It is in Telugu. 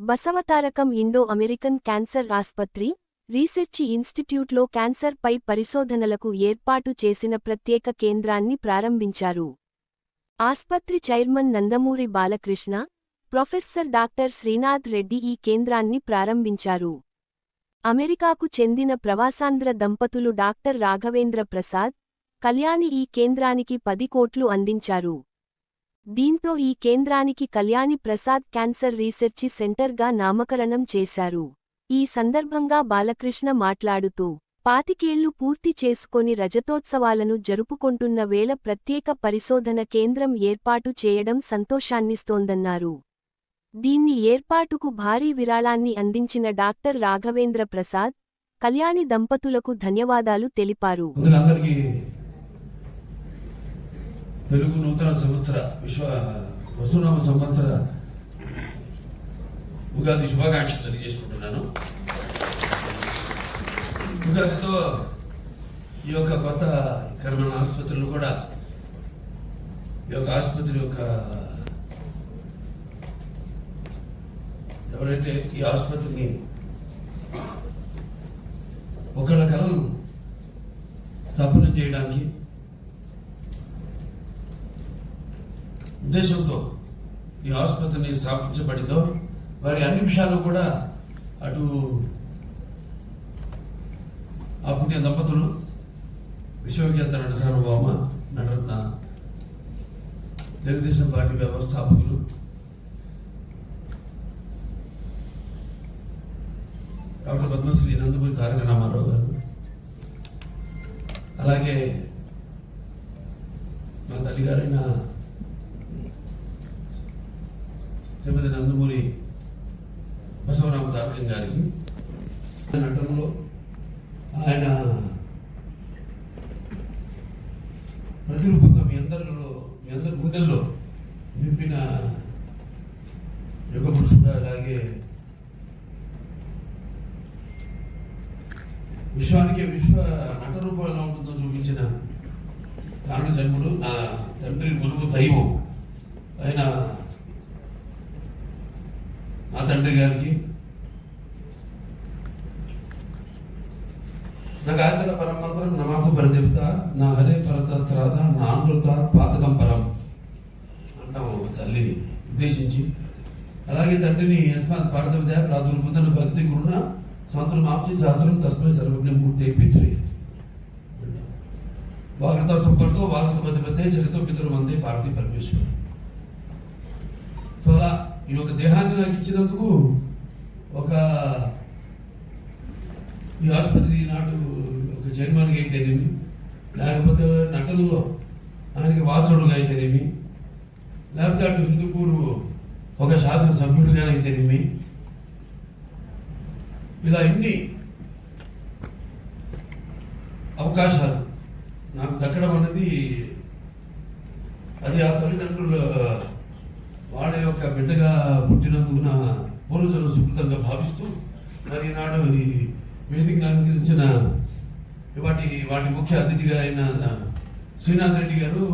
బసవతారకం ఇండో-అమెరికన్ క్యాన్సర్ ఆస్పత్రి, రీసెర్చ్ ఇన్స్టిట్యూట్లో క్యాన్సర్పై పరిశోధనలకు ఏర్పాటు చేసిన ప్రత్యేక కేంద్రాన్ని ప్రారంభించారు. ఆస్పత్రి chairman Nandamuri Balakrishna, professor doctor Srinath Reddy ఈ కేంద్రాన్ని ప్రారంభించారు. అమెరికాకు చెందిన ప్రవాసాంధ్ర దంపతులు డాక్టర్ రాఘవేంద్ర ప్రసాద్, కళ్యాణి ఈ కేంద్రానికి 10 కోట్లు అందించారు. దీంతో ఈ కేంద్రానికి కళ్యాణి ప్రసాద్ క్యాన్సర్ రీసెర్చి సెంటర్గా నామకరణం చేశారు. ఈ సందర్భంగా బాలకృష్ణ మాట్లాడుతూ, 25 ఏళ్లు పూర్తి చేసుకొని రజతోత్సవాలను జరుపుకొంటున్న వేళ ప్రత్యేక పరిశోధన కేంద్రం ఏర్పాటు చేయడం సంతోషాన్నిస్తోందన్నారు. దీన్ని ఏర్పాటుకు భారీ విరాళాన్ని అందించిన డాక్టర్ రాఘవేంద్ర ప్రసాద్, కళ్యాణి దంపతులకు ధన్యవాదాలు తెలిపారు. తెలుగు నూతన సంవత్సర వసునామ సంవత్సర ఉగాది శుభాకాంక్షలు తెలియజేసుకుంటున్నాను. ఉగాదితో ఈ యొక్క కొత్త ఇక్కడ మన ఆసుపత్రులు కూడా ఈ యొక్క ఆసుపత్రి యొక్క ఎవరైతే ఈ ఆసుపత్రిని ఒకళ్ళ కళను సఫలం చేయడానికి ఉద్దేశంతో ఈ ఆసుపత్రిని స్థాపించబడిందో వారి అన్ని విషయాలు కూడా అటు ఆ పుణ్య దంపతులు విశ్వవిఖ్యాత నట సార్వభౌమ నటరత్న తెలుగుదేశం పార్టీ వ్యవస్థాపకులు డాక్టర్ పద్మశ్రీ నందమూరి తారక రామారావు గారు, అలాగే మా తల్లిగారైన శ్రీమతి నందమూరి బసవరామ తారకం గారికి నటనలో ఆయన ప్రతిరూపంగా మీ అందరి గుండెల్లో నింపిన యుగ పురుషుడు, అలాగే విశ్వ నట రూపం ఎలా ఉంటుందో చూపించిన కారణ జన్ముడు, నా తండ్రి గురువు దైవం ఆయన నా తండ్రి గారికి, నా గాయత్ర పరమంత్రం నమాథ పరదేవత నా హరే పరతస్త్రాత నా అమృత పాతకం పరం అంటాము తల్లిని ఉద్దేశించి. అలాగే తండ్రిని యస్మాత్ పార్థవిద్య ప్రాదుర్భూతన భక్తి గురుణ సంతుల మాంసి శాస్త్రం తస్మై సర్వజ్ఞ మూర్తి పితృ వాగ్రత సుపర్తో వాగ్రత పతిపతే జగతో పితృ వందే పార్థి పరమేశ్వరు. సో అలా ఈ యొక్క దేహాన్ని నాకు ఇచ్చినందుకు ఈ ఆసుపత్రి నాటు ఒక చైర్మన్గా అయితేనేమి, లేకపోతే నటనలో ఆయనకి వాచోడుగా అయితేనేమి, లేకపోతే అటు హిందూపూర్ ఒక శాసనసభ్యుడిగా అయితేనేమి, ఇలా ఎన్ని అవకాశాలు నాకు దక్కడం అనేది అది ఆ తల్లిదండ్రుల వాళ్ళ యొక్క బిడ్డగా పుట్టినందుకు నా పూర్వజులు సుకృతంగా భావిస్తూ మరి నాడు ఈ వేదిక అందించిన వాటి ముఖ్య అతిథిగా అయిన శ్రీనాథ్ రెడ్డి గారు